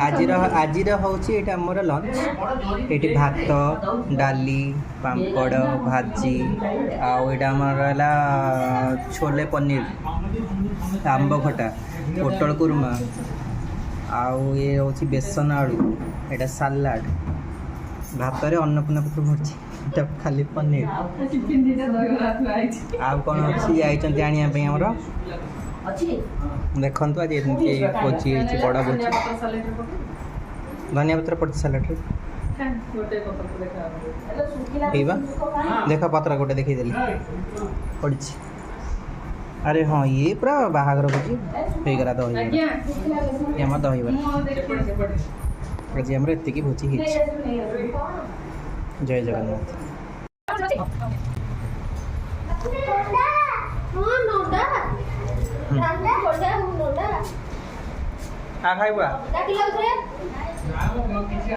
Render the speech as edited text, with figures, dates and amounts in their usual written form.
ଆଜିର ହେଉଛି ଏଇଟା ଆମର ଲଞ୍ଚ। ଏଇଠି ଭାତ ଡାଲି ପାମ୍ପଡ଼ ଭାଜି ଆଉ ଏଇଟା ଆମର ହେଲା ଛୋଲେ ପନିର ଆମ୍ବ ଖଟା ପୋଟଳ କୁର୍ମା ଆଉ ଇଏ ହେଉଛି ବେସନ ଆଳୁ ଏଇଟା ସାଲାଡ଼ ଭାତରେ ଅନ୍ନପୂର୍ଣ୍ଣା ପତ୍ର ଭର୍ତ୍ତି ଏଇଟା ଖାଲି ପନିର ଆଉ କ'ଣ ଅଛି ଯାଇଛନ୍ତି ଆଣିବା ପାଇଁ ଆମର ଦେଖନ୍ତୁ ଆଜି ଏମିତି ଭୋଜି ହେଇଛି ବଡ଼ ଭୋଜି ଧନିଆ ପତ୍ର ପଡ଼ିଛି ସାଲାଡ଼ରେ ପିଇବା ଦେଖ ପତ୍ର ଗୋଟେ ଦେଖେଇଦେଲି ପଡ଼ିଛି ଆରେ ହଁ ଇଏ ପୁରା ବାହାଘର ଭୋଜି ହେଇଗଲା ଦହିବରା ଆମର ଦହିବରା ଆଜି ଆମର ଏତିକି ଭୋଜି ହେଇଛି ଜୟ ଜଗନ୍ନାଥ ଖାଇବା